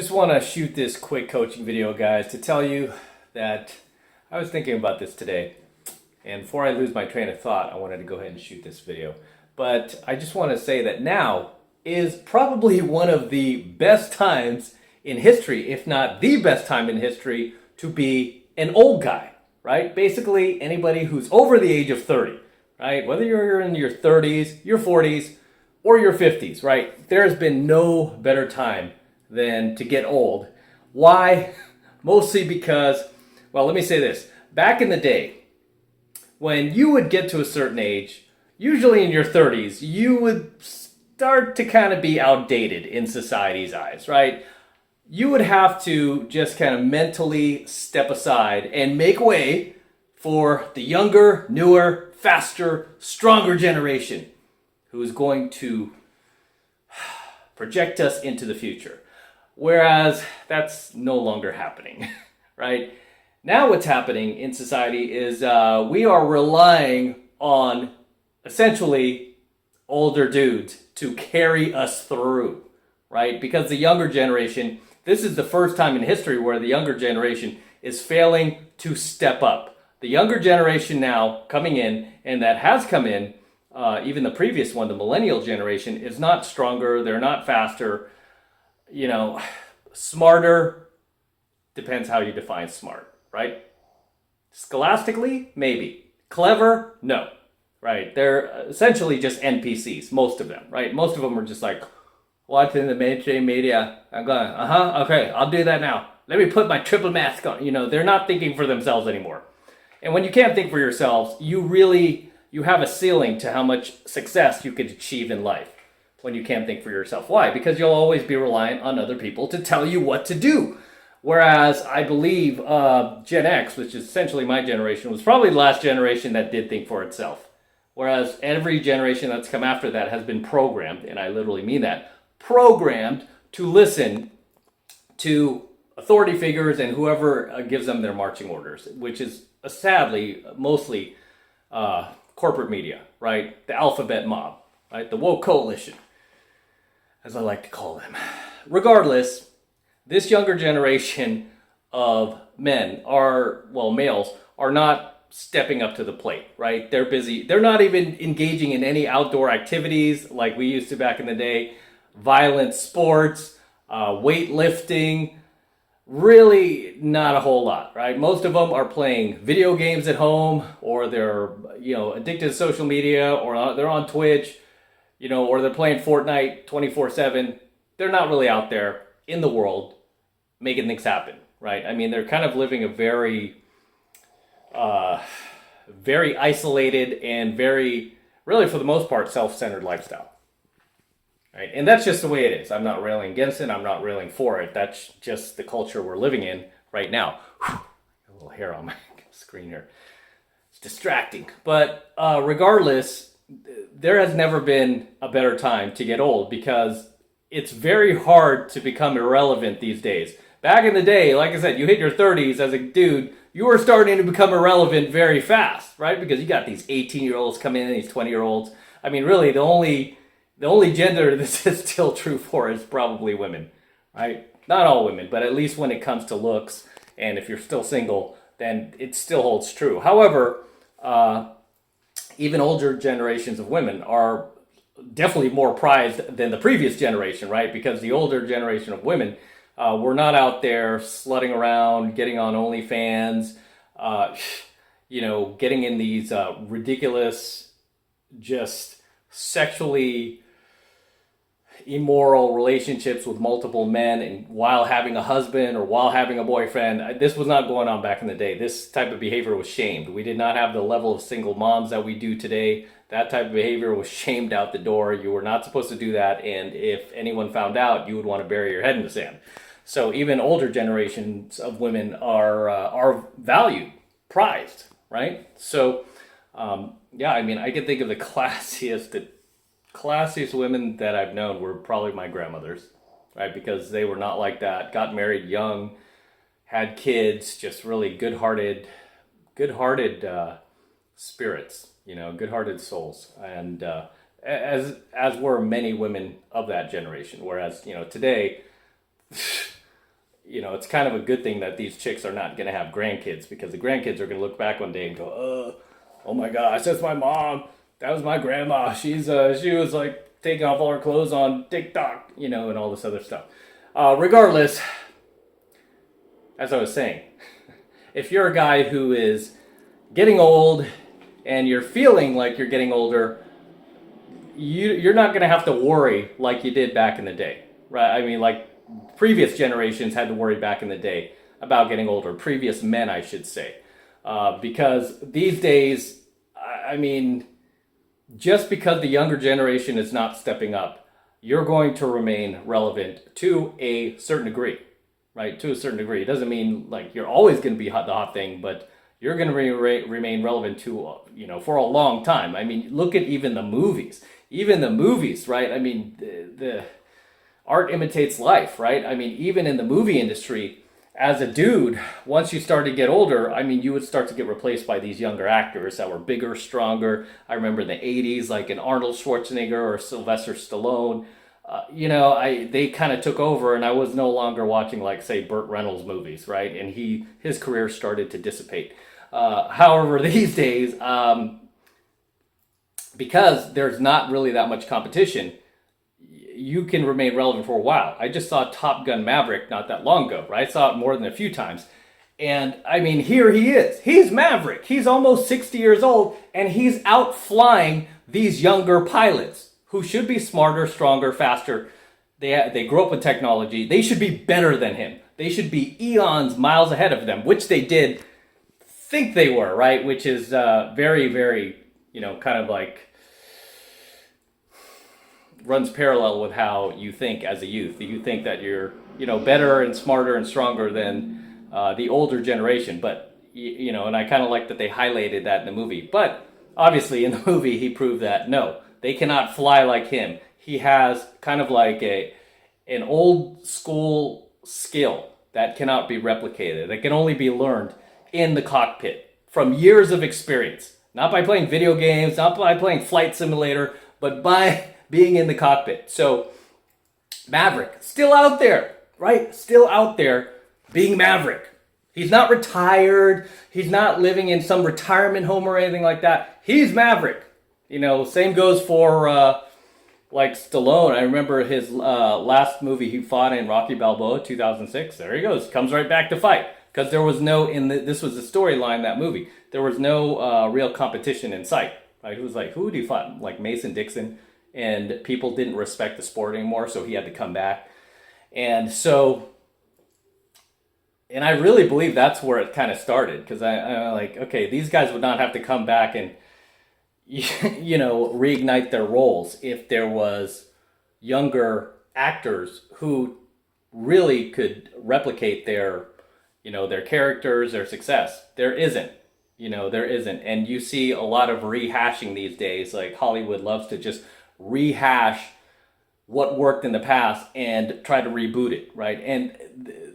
Just want to shoot this quick coaching video, guys, to tell you that I was thinking about this today. And before I lose my train of thought, I wanted to go ahead and shoot this video. But I just want to say that now is probably one of the best times in history, if not the best time in history, to be an old guy, right? Basically, anybody who's over the age of 30, right? Whether you're in your 30s, your 40s, or your 50s, right? There's been no better time than to get old. Why? Mostly because, well, let me say this. Back in the day, when you would get to a certain age, usually in your 30s, you would start to kind of be outdated in society's eyes, right? You would have to just kind of mentally step aside and make way for the younger, newer, faster, stronger generation who is going to project us into the future. Whereas that's no longer happening, right? Now what's happening in society is we are relying on essentially older dudes to carry us through, right? Because the younger generation, this is the first time in history where the younger generation is failing to step up. The younger generation now coming in, and that has come in, even the previous one, the millennial generation, is not stronger, they're not faster. You know, smarter depends how you define smart, right? Scholastically, maybe. Clever, no, right? They're essentially just NPCs, most of them, right? Most of them are just like, watching the mainstream media, I'm going, okay, I'll do that now. Let me put my triple mask on. You know, they're not thinking for themselves anymore. And when you can't think for yourselves, you have a ceiling to how much success you could achieve in life when you can't think for yourself. Why? Because you'll always be reliant on other people to tell you what to do. Whereas I believe Gen X, which is essentially my generation, was probably the last generation that did think for itself. Whereas every generation that's come after that has been programmed, and I literally mean that, programmed to listen to authority figures and whoever gives them their marching orders, which is sadly mostly corporate media, right? The alphabet mob, right? The woke coalition, as I like to call them. Regardless, this younger generation of men males are not stepping up to the plate, right? They're busy. They're not even engaging in any outdoor activities like we used to back in the day. Violent sports, weightlifting, really not a whole lot, right? Most of them are playing video games at home, or they're, addicted to social media, or they're on Twitch, or they're playing Fortnite 24/7. They're not really out there in the world making things happen, right? I mean, they're kind of living a very, very isolated and very, really for the most part, self-centered lifestyle. Right? And that's just the way it is. I'm not railing against it. I'm not railing for it. That's just the culture we're living in right now. Whew, a little hair on my screen here. It's distracting. But regardless, there has never been a better time to get old because it's very hard to become irrelevant these days. Back in the day, like I said, you hit your 30s as a dude, you were starting to become irrelevant very fast, right? Because you got these 18-year-olds coming in, these 20-year-olds. I mean, really, the only gender this is still true for is probably women, right? Not all women, but at least when it comes to looks, and if you're still single, then it still holds true. However, even older generations of women are definitely more prized than the previous generation, right? Because the older generation of women were not out there slutting around, getting on OnlyFans, getting in these ridiculous, just sexually immoral relationships with multiple men, and while having a husband or while having a boyfriend. This was not going on back in the day. This type of behavior was shamed. We did not have the level of single moms that we do today. That type of behavior was shamed out the door. You were not supposed to do that, and if anyone found out, you would want to bury your head in the sand. So even older generations of women are valued, prized, right? So I mean, I can think of the classiest women that I've known were probably my grandmothers, right? Because they were not like that, got married young, had kids, just really good-hearted spirits, good-hearted souls. And as were many women of that generation. Whereas, today, it's kind of a good thing that these chicks are not going to have grandkids, because the grandkids are going to look back one day and go, oh my gosh, that's my mom. That was my grandma. She was like taking off all her clothes on TikTok, and all this other stuff. Regardless, as I was saying, if you're a guy who is getting old and you're feeling like you're getting older, you're not going to have to worry like you did back in the day, right? I mean, like previous generations had to worry back in the day about getting older. Previous men, I should say. Because these days, I mean, just because the younger generation is not stepping up, you're going to remain relevant to a certain degree, right? To a certain degree. It doesn't mean like you're always going to be the hot thing, but you're going to remain relevant to, for a long time. I mean, look at even the movies. Even the movies, right? I mean, the art imitates life, right? I mean, even in the movie industry, as a dude, once you start to get older, I mean, you would start to get replaced by these younger actors that were bigger, stronger. I remember in the 80s, like an Arnold Schwarzenegger or Sylvester Stallone. They kind of took over, and I was no longer watching, like, say, Burt Reynolds movies, right? And his career started to dissipate. However, these days, because there's not really that much competition, you can remain relevant for a while. I just saw Top Gun Maverick not that long ago, right? I saw it more than a few times. And I mean, here he is. He's Maverick. He's almost 60 years old, and he's out flying these younger pilots who should be smarter, stronger, faster. They grew up with technology. They should be better than him. They should be eons miles ahead of them, which they did think they were, right? Which is very, very, kind of like runs parallel with how you think as a youth. You think that you're, better and smarter and stronger than the older generation. But, and I kind of like that they highlighted that in the movie. But obviously in the movie, he proved that no, they cannot fly like him. He has kind of like an old school skill that cannot be replicated. That can only be learned in the cockpit from years of experience. Not by playing video games, not by playing Flight Simulator, but by being in the cockpit. So Maverick, still out there, right? Still out there being Maverick. He's not retired. He's not living in some retirement home or anything like that. He's Maverick. Same goes for like Stallone. I remember his last movie he fought in, Rocky Balboa, 2006. There he goes. Comes right back to fight. Because there was no, this was the storyline, that movie. There was no real competition in sight. Right? It was like, who do you fight? Like Mason Dixon. And people didn't respect the sport anymore, so he had to come back. And I really believe that's where it kind of started. Because I'm like, okay, these guys would not have to come back and, reignite their roles if there was younger actors who really could replicate their characters, their success. There isn't. There isn't. And you see a lot of rehashing these days. Like Hollywood loves to just rehash what worked in the past and try to reboot it, right? And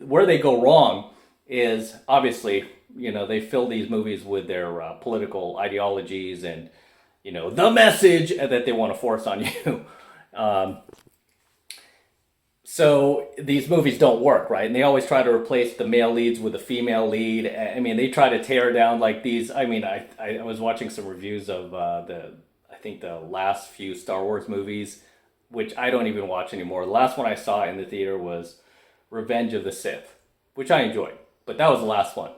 where they go wrong is obviously, they fill these movies with their political ideologies and, the message that they want to force on you. So these movies don't work, right? And they always try to replace the male leads with a female lead. I mean, they try to tear down like these. I mean, I was watching some reviews of I think the last few Star Wars movies, which I don't even watch anymore. The last one I saw in the theater was Revenge of the Sith, which I enjoyed. But that was the last one,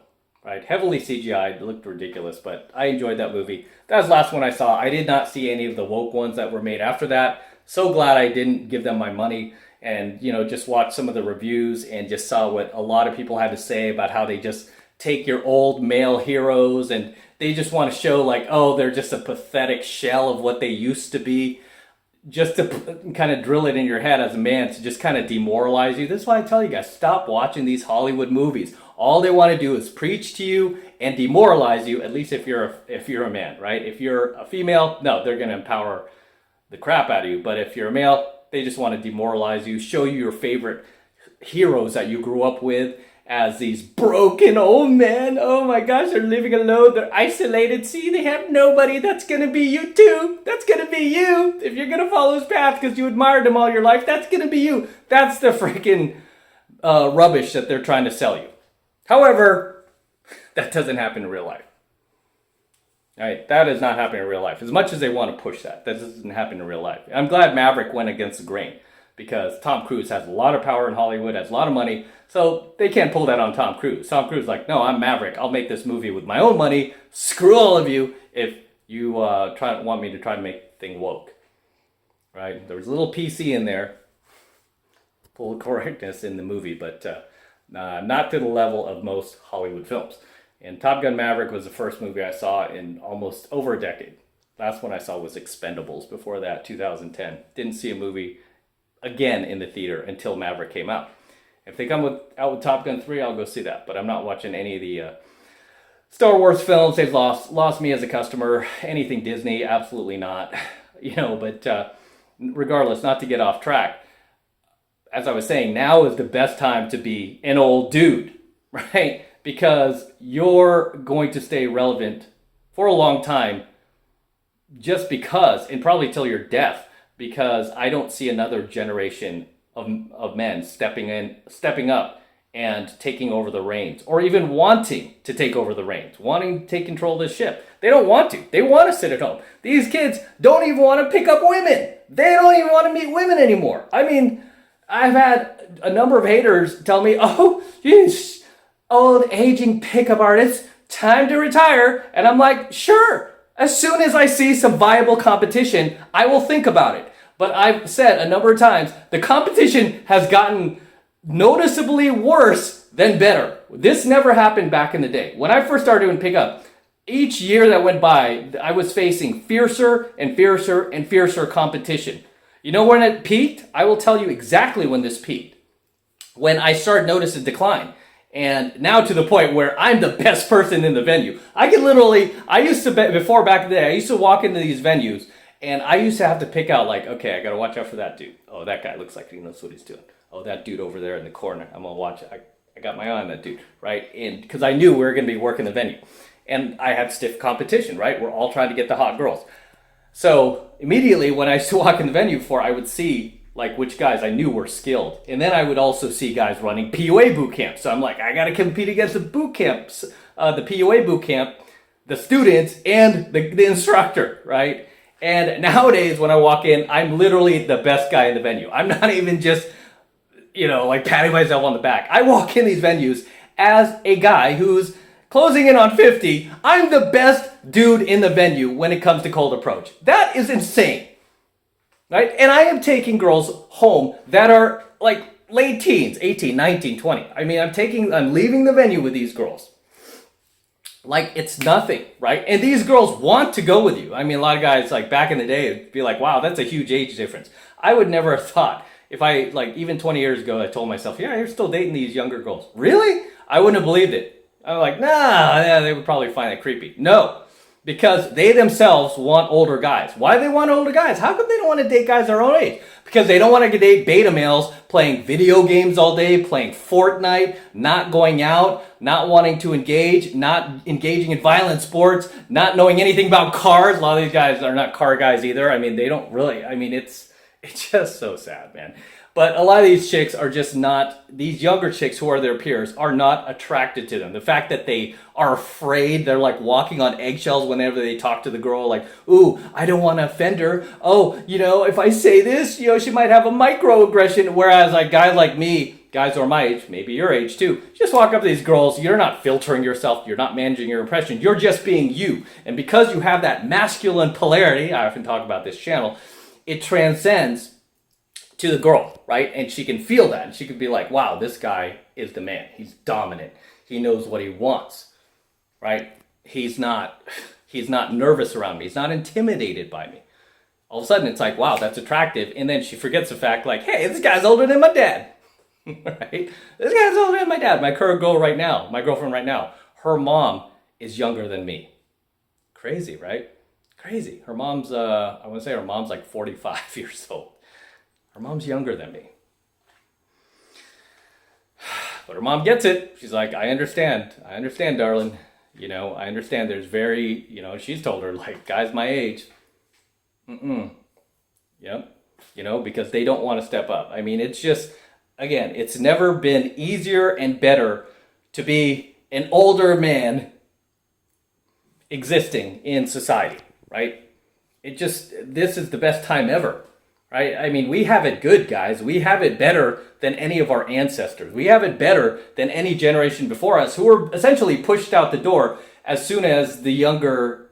right? Heavily CGI, it looked ridiculous, but I enjoyed that movie. That was the last one I saw. I did not see any of the woke ones that were made after that. So glad I didn't give them my money. And, just watch some of the reviews and just saw what a lot of people had to say about how they just take your old male heroes and they just want to show like, oh, they're just a pathetic shell of what they used to be, just to kind of drill it in your head as a man to just kind of demoralize you. This is why I tell you guys, stop watching these Hollywood movies. All they want to do is preach to you and demoralize you, at least if you're a man, right? If you're a female, no, they're going to empower the crap out of you. But if you're a male, they just want to demoralize you, show you your favorite heroes that you grew up with as these broken old men. Oh my gosh, they're living alone, they're isolated. See, they have nobody. That's going to be you too. That's going to be you. If you're going to follow his path because you admired him all your life, that's going to be you. That's the freaking rubbish that they're trying to sell you. However, that doesn't happen in real life. Right? That is not happening in real life. As much as they want to push that doesn't happen in real life. I'm glad Maverick went against the grain, because Tom Cruise has a lot of power in Hollywood, has a lot of money, so they can't pull that on Tom Cruise. Tom Cruise is like, no, I'm Maverick. I'll make this movie with my own money. Screw all of you if you want me to try to make the thing woke. Right? There was a little PC in there, full correctness in the movie, but not to the level of most Hollywood films. And Top Gun Maverick was the first movie I saw in almost over a decade. Last one I saw was Expendables. Before that, 2010. Didn't see a movie again in the theater until Maverick came out. If they come out with Top Gun 3, I'll go see that. But I'm not watching any of the Star Wars films. They've lost me as a customer. Anything Disney, absolutely not. But regardless, not to get off track, as I was saying, now is the best time to be an old dude, right? Because you're going to stay relevant for a long time, just because, and probably till your death, because I don't see another generation of men stepping up and taking over the reins, or even wanting to take over the reins, wanting to take control of the ship. They don't want to. They want to sit at home. These kids don't even want to pick up women. They don't even want to meet women anymore. I mean, I've had a number of haters tell me, oh, geez, old aging pickup artist, time to retire. And I'm like, sure. As soon as I see some viable competition, I will think about it. But I've said a number of times, the competition has gotten noticeably worse than better. This never happened back in the day. When I first started doing pickup, each year that went by, I was facing fiercer and fiercer and fiercer competition. You know when it peaked? I will tell you exactly when this peaked. When I started noticing decline. And now to the point where I'm the best person in the venue. I used to, before back in the day, I used to walk into these venues and I used to have to pick out like, okay, I got to watch out for that dude. Oh, that guy looks like he knows what he's doing. Oh, that dude over there in the corner. I'm going to watch it. I got my eye on that dude, right? And because I knew we were going to be working the venue. And I had stiff competition, right? We're all trying to get the hot girls. So immediately when I used to walk in the venue before, I would see like which guys I knew were skilled. And then I would also see guys running PUA boot camps. So I'm like, I got to compete against the boot camps, the PUA boot camp, the students, and the instructor, right? And nowadays when I walk in, I'm literally the best guy in the venue. I'm not even just, like patting myself on the back. I walk in these venues as a guy who's closing in on 50. I'm the best dude in the venue when it comes to cold approach. That is insane. Right? And I am taking girls home that are like late teens, 18, 19, 20. I mean, I'm leaving the venue with these girls. Like it's nothing, right? And these girls want to go with you. I mean, a lot of guys like back in the day would be like, wow, that's a huge age difference. I would never have thought, if I even 20 years ago, I told myself, yeah, you're still dating these younger girls. Really? I wouldn't have believed it. I'm like, nah, they would probably find it creepy. No. Because they themselves want older guys. Why do they want older guys? How come they don't want to date guys their own age? Because they don't want to date beta males playing video games all day, playing Fortnite, not going out, not wanting to engage, not engaging in violent sports, not knowing anything about cars. A lot of these guys are not car guys either. I mean, they don't really, it's just so sad, man. But a lot of these chicks are just not, these younger chicks who are their peers are not attracted to them. The fact that they are afraid, they're like walking on eggshells whenever they talk to the girl, like, ooh, I don't want to offend her. Oh, if I say this, she might have a microaggression. Whereas a guy like me, guys who are my age, maybe your age too, just walk up to these girls, you're not filtering yourself, you're not managing your impression, you're just being you. And because you have that masculine polarity, I often talk about this channel, it transcends to the girl, right? And she can feel that. And she could be like, wow, this guy is the man. He's dominant. He knows what he wants, right? He's not nervous around me. He's not intimidated by me. All of a sudden, it's like, wow, that's attractive. And then she forgets the fact, like, hey, this guy's older than my dad, right? This guy's older than my dad. My current girl right now, my girlfriend right now, her mom is younger than me. Crazy, right? Crazy. Her mom's, I want to say her mom's like 45 years old. Her mom's younger than me. But her mom gets it. She's like, I understand, darling. I understand there's she's told her, like, guys my age. Yep. Because they don't want to step up. I mean, it's just, again, it's never been easier and better to be an older man existing in society, right? This is the best time ever, right? I mean, we have it good, guys. We have it better than any of our ancestors. We have it better than any generation before us who were essentially pushed out the door as soon as the younger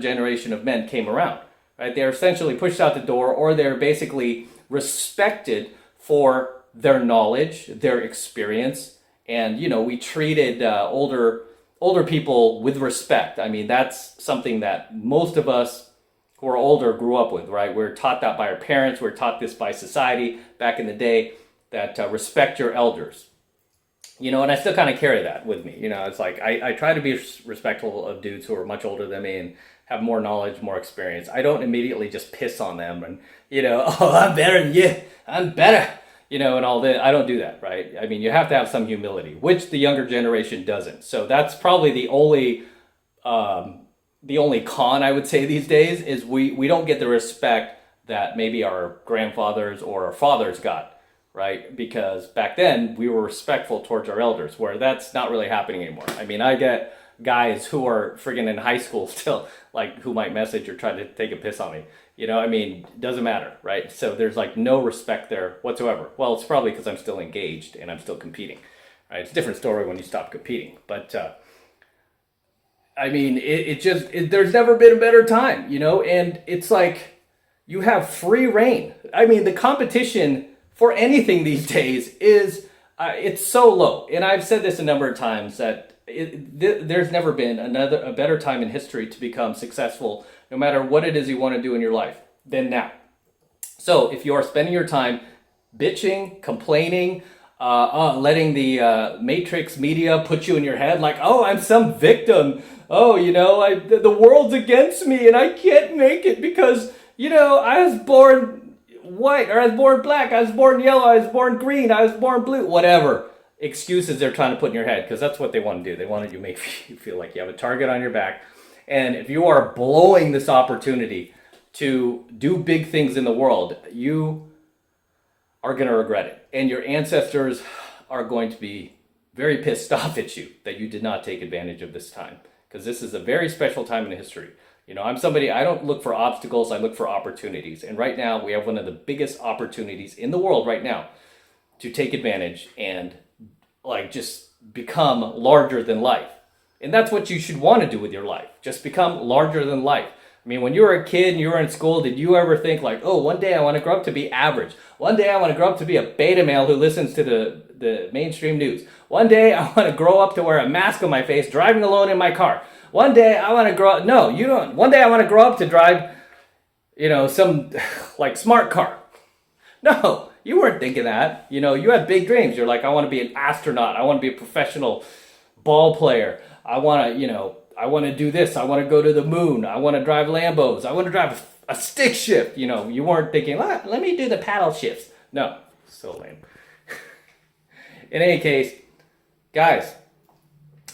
generation of men came around, right? They're essentially pushed out the door, or they're basically respected for their knowledge, their experience, and we treated older people with respect. I mean, that's something that most of us who are older grew up with, right? We're taught that by our parents. We're taught this by society back in the day, that respect your elders. And I still kind of carry that with me. It's like I try to be respectful of dudes who are much older than me and have more knowledge, more experience. I don't immediately just piss on them and, oh, I'm better than you. I'm better. And all that. I don't do that, right? I mean, you have to have some humility, which the younger generation doesn't. So that's probably the only con I would say these days is we don't get the respect that maybe our grandfathers or our fathers got, right? Because back then we were respectful towards our elders, where that's not really happening anymore. I mean, I get guys who are friggin' in high school still, like, who might message or try to take a piss on me. I mean, doesn't matter, right? So there's like no respect there whatsoever. Well, it's probably because I'm still engaged and I'm still competing, right? It's a different story when you stop competing. But I mean, there's never been a better time, and it's like you have free reign. I mean, the competition for anything these days is, it's so low. And I've said this a number of times that there's never been a better time in history to become successful, no matter what it is you want to do in your life, than now. So if you are spending your time bitching, complaining, letting the matrix media put you in your head like, oh, I'm some victim. Oh, the world's against me and I can't make it because, I was born white, or I was born black, I was born yellow, I was born green, I was born blue, whatever excuses they're trying to put in your head, because that's what they want to do. They want to make you feel like you have a target on your back. And if you are blowing this opportunity to do big things in the world, you are going to regret it. And your ancestors are going to be very pissed off at you that you did not take advantage of this time, because this is a very special time in history. I'm somebody, I don't look for obstacles, I look for opportunities. And right now, we have one of the biggest opportunities in the world right now to take advantage and just become larger than life. And that's what you should want to do with your life. Just become larger than life. I mean, when you were a kid and you were in school, did you ever think like, oh, one day I want to grow up to be average. One day I want to grow up to be a beta male who listens to the mainstream news. One day I want to grow up to wear a mask on my face, driving alone in my car. One day I want to grow up. No, you don't. One day I want to grow up to drive, some like smart car. No, you weren't thinking that. You had big dreams. You're like, I want to be an astronaut. I want to be a professional ball player. I want to do this. I want to go to the moon. I want to drive Lambos. I want to drive a stick shift. You weren't thinking, let me do the paddle shifts. No, so lame. In any case, guys,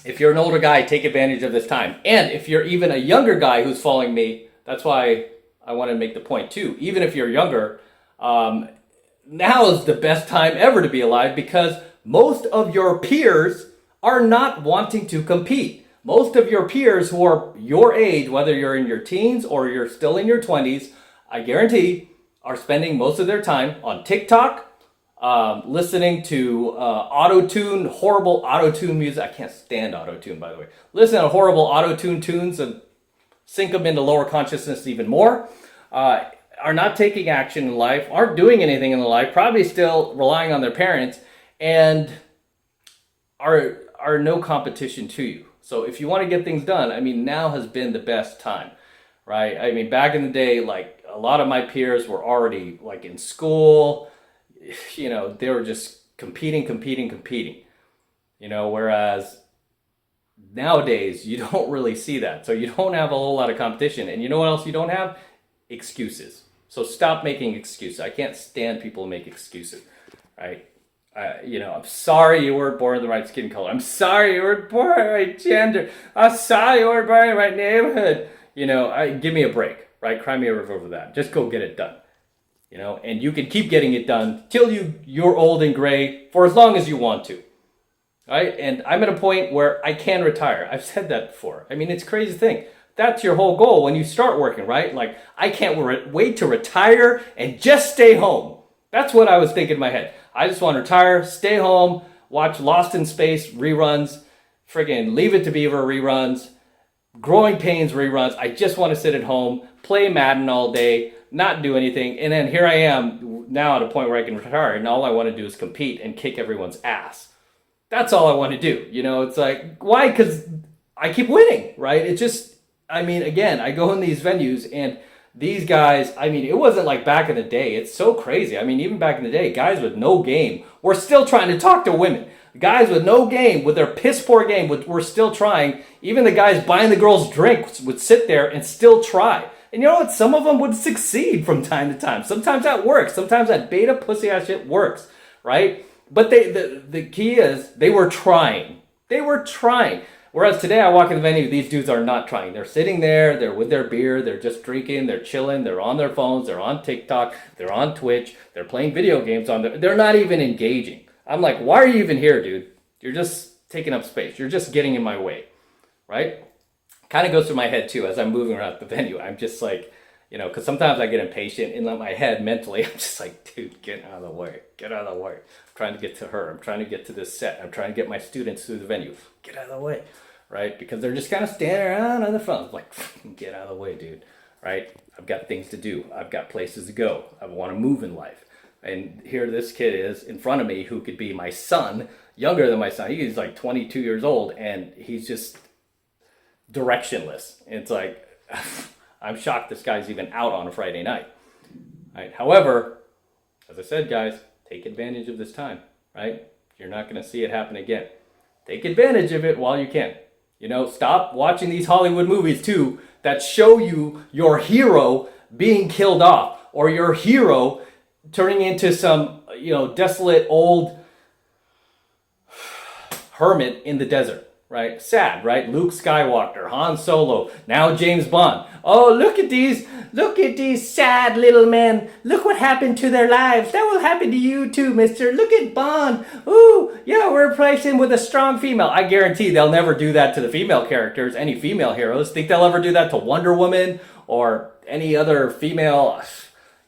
if you're an older guy, take advantage of this time. And if you're even a younger guy who's following me, that's why I want to make the point too. Even if you're younger, now is the best time ever to be alive, because most of your peers are not wanting to compete. Most of your peers who are your age, whether you're in your teens or you're still in your 20s, I guarantee are spending most of their time on TikTok, listening to horrible auto-tune music. I can't stand auto-tune, by the way. Listen to horrible auto-tune tunes and sink them into lower consciousness even more. Are not taking action in life, aren't doing anything in their life, probably still relying on their parents, and are no competition to you. So if you want to get things done, I mean, now has been the best time, right? I mean, back in the day, like, a lot of my peers were already like in school, they were just competing, whereas nowadays you don't really see that. So you don't have a whole lot of competition. And you know what else you don't have? Excuses. So stop making excuses. I can't stand people who make excuses, right? I'm sorry you weren't born in the right skin color. I'm sorry you weren't born in the right gender. I'm sorry you weren't born in the right neighborhood. Give me a break, right? Cry me a river over that. Just go get it done. and you can keep getting it done till you're old and gray for as long as you want to. Right? And I'm at a point where I can retire. I've said that before. I mean, it's a crazy thing. That's your whole goal when you start working, right? Like, I can't wait to retire and just stay home. That's what I was thinking in my head. I just want to retire, stay home, watch Lost in Space reruns, friggin' Leave It to Beaver reruns, Growing Pains reruns. I just want to sit at home, play Madden all day, not do anything. And then here I am now at a point where I can retire, and all I want to do is compete and kick everyone's ass. That's all I want to do. It's like, why? Because I keep winning, right? It just, again, I go in these venues and these guys, it wasn't like back in the day. It's so crazy. Even back in the day, guys with no game were still trying to talk to women. Guys with no game, with their piss poor game, were still trying. Even the guys buying the girls drinks would sit there and still try. And you know what? Some of them would succeed from time to time. Sometimes that works. Sometimes that beta pussy ass shit works, right? But the key is they were trying. They were trying. Whereas today I walk in the venue, these dudes are not trying. They're sitting there, they're with their beer, they're just drinking, they're chilling, they're on their phones, they're on TikTok, they're on Twitch, they're playing video games they're not even engaging. I'm like, why are you even here, dude? You're just taking up space. You're just getting in my way, right? Kind of goes through my head too as I'm moving around the venue. I'm just like, because sometimes I get impatient in my head mentally. I'm just like, dude, get out of the way. Get out of the way. I'm trying to get to her. I'm trying to get to this set. I'm trying to get my students through the venue. Get out of the way, right? Because they're just kind of standing around on the phone. Like, get out of the way, dude, right? I've got things to do. I've got places to go. I want to move in life. And here this kid is in front of me who could be my son, younger than my son. He's like 22 years old, and he's just directionless. It's like, I'm shocked this guy's even out on a Friday night. Right? However, as I said, guys, take advantage of this time, right? You're not going to see it happen again. Take advantage of it while you can. Stop watching these Hollywood movies too that show you your hero being killed off, or your hero turning into some, desolate old hermit in the desert. Right? Sad, right? Luke Skywalker, Han Solo, now James Bond. Oh, look at these sad little men. Look what happened to their lives. That will happen to you too, mister. Look at Bond. Ooh, yeah, we're replacing with a strong female. I guarantee they'll never do that to the female characters, any female heroes. Think they'll ever do that to Wonder Woman or any other female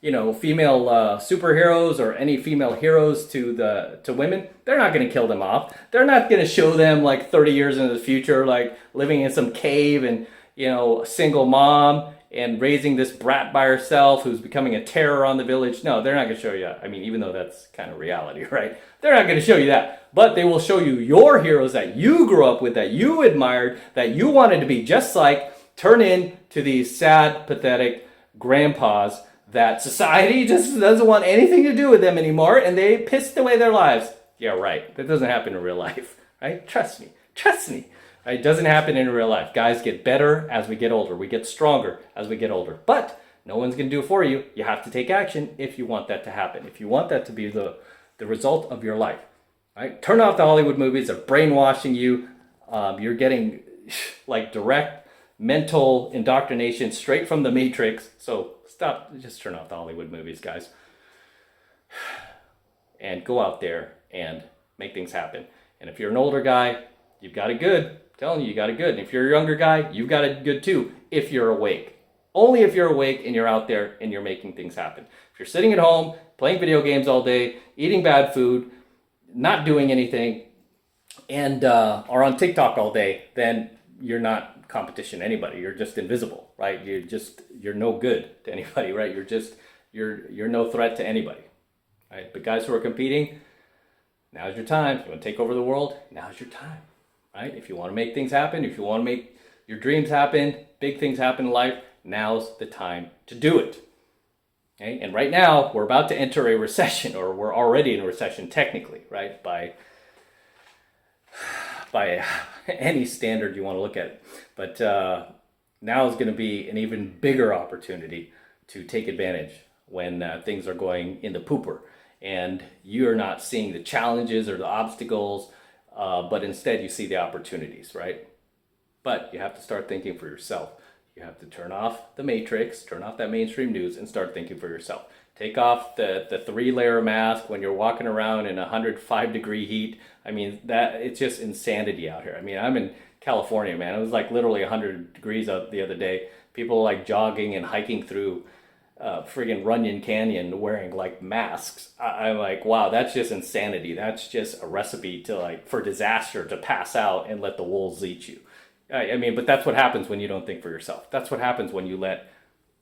superheroes or any female heroes to women? They're not going to kill them off. They're not going to show them like 30 years into the future, like living in some cave and, a single mom and raising this brat by herself who's becoming a terror on the village. No, they're not going to show you that. Even though that's kind of reality, right? They're not going to show you that. But they will show you your heroes that you grew up with, that you admired, that you wanted to be just like, turn into these sad, pathetic grandpas that society just doesn't want anything to do with them anymore, and they pissed away their lives. Yeah, right. That doesn't happen in real life, right? Trust me. Right? It doesn't happen in real life. Guys get better as we get older. We get stronger as we get older. But no one's going to do it for you. You have to take action if you want that to happen. If you want that to be the result of your life, right? Turn off the Hollywood movies. They're brainwashing you. You're getting like direct mental indoctrination straight from the Matrix. So stop. Just turn off the Hollywood movies, guys. And go out there and make things happen. And if you're an older guy, you've got it good. I'm telling you, you got it good. And if you're a younger guy, you've got it good too, if you're awake. Only if you're awake and you're out there and you're making things happen. If you're sitting at home, playing video games all day, eating bad food, not doing anything, and are on TikTok all day, then you're not competition to anybody. You're just invisible, right? You're no good to anybody, right? You're no threat to anybody, right? But guys who are competing, now's your time. If you want to take over the world, now's your time, right? If you want to make things happen, if you want to make your dreams happen, big things happen in life, now's the time to do it. Okay? And right now, we're about to enter a recession, or we're already in a recession technically, right? By any standard you want to look at it. But now is going to be an even bigger opportunity to take advantage when things are going in the pooper and you're not seeing the challenges or the obstacles, but instead you see the opportunities, right? But you have to start thinking for yourself. You have to turn off the Matrix, turn off that mainstream news, and start thinking for yourself. Take off the 3-layer mask when you're walking around in 105-degree heat. I mean, it's just insanity out here. I mean, I'm in California, man. It was like literally 100 degrees out the other day. People like jogging and hiking through friggin' Runyon Canyon wearing like masks. I'm like, wow, that's just insanity. That's just a recipe for disaster, to pass out and let the wolves eat you. I mean, but that's what happens when you don't think for yourself. That's what happens when you let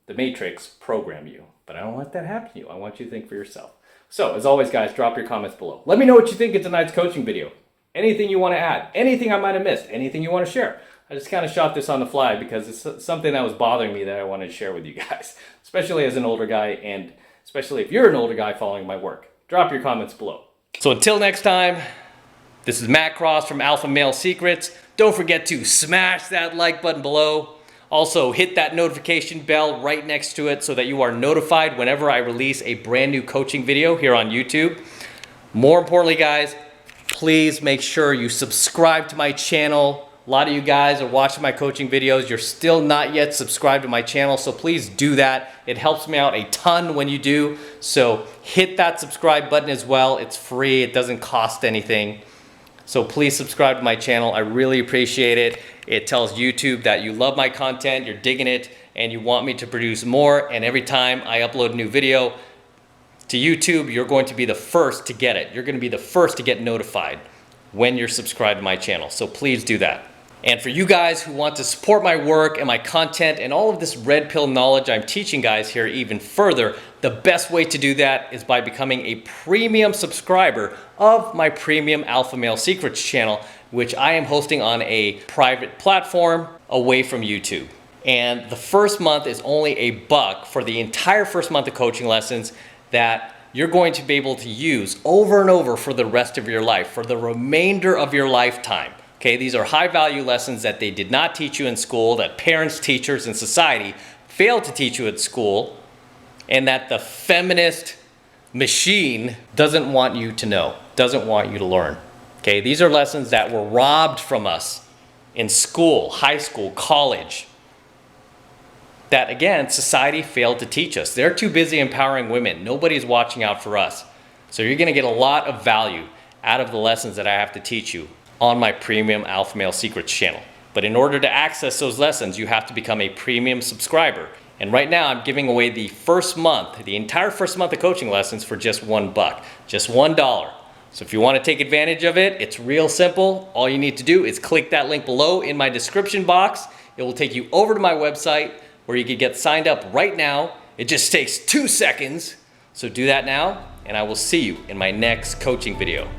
the Matrix program you. But I don't let that happen to you. I want you to think for yourself. So, as always, guys, drop your comments below. Let me know what you think of tonight's coaching video. Anything you want to add, anything I might have missed, anything you want to share. I just kind of shot this on the fly because it's something that was bothering me that I wanted to share with you guys, especially as an older guy, and especially if you're an older guy following my work. Drop your comments below. So until next time, this is Matt Cross from AlphaMaleSecrets. Don't forget to smash that like button below. Also, hit that notification bell right next to it so that you are notified whenever I release a brand new coaching video here on YouTube. More importantly, guys, please make sure you subscribe to my channel. A lot of you guys are watching my coaching videos. You're still not yet subscribed to my channel, so please do that. It helps me out a ton when you do. So hit that subscribe button as well. It's free. It doesn't cost anything. So please subscribe to my channel. I really appreciate it. It tells YouTube that you love my content, you're digging it, and you want me to produce more. And every time I upload a new video to YouTube, you're going to be the first to get it. You're going to be the first to get notified when you're subscribed to my channel. So please do that. And for you guys who want to support my work and my content and all of this red pill knowledge I'm teaching guys here even further, the best way to do that is by becoming a premium subscriber of my premium AlphaMaleSecrets channel, which I am hosting on a private platform away from YouTube. And the first month is only $1 for the entire first month of coaching lessons that you're going to be able to use over and over for the rest of your life, for the remainder of your lifetime. Okay, these are high value lessons that they did not teach you in school, that parents, teachers, and society failed to teach you at school, and that the feminist machine doesn't want you to know, doesn't want you to learn. Okay, these are lessons that were robbed from us in school, high school, college, that again, society failed to teach us. They're too busy empowering women. Nobody's watching out for us. So you're gonna get a lot of value out of the lessons that I have to teach you on my premium AlphaMaleSecrets channel. But in order to access those lessons, you have to become a premium subscriber. And right now I'm giving away the first month, the entire first month of coaching lessons for just $1, just $1. So if you want to take advantage of it, it's real simple. All you need to do is click that link below in my description box. It will take you over to my website where you can get signed up right now. It just takes 2 seconds. So do that now, and I will see you in my next coaching video.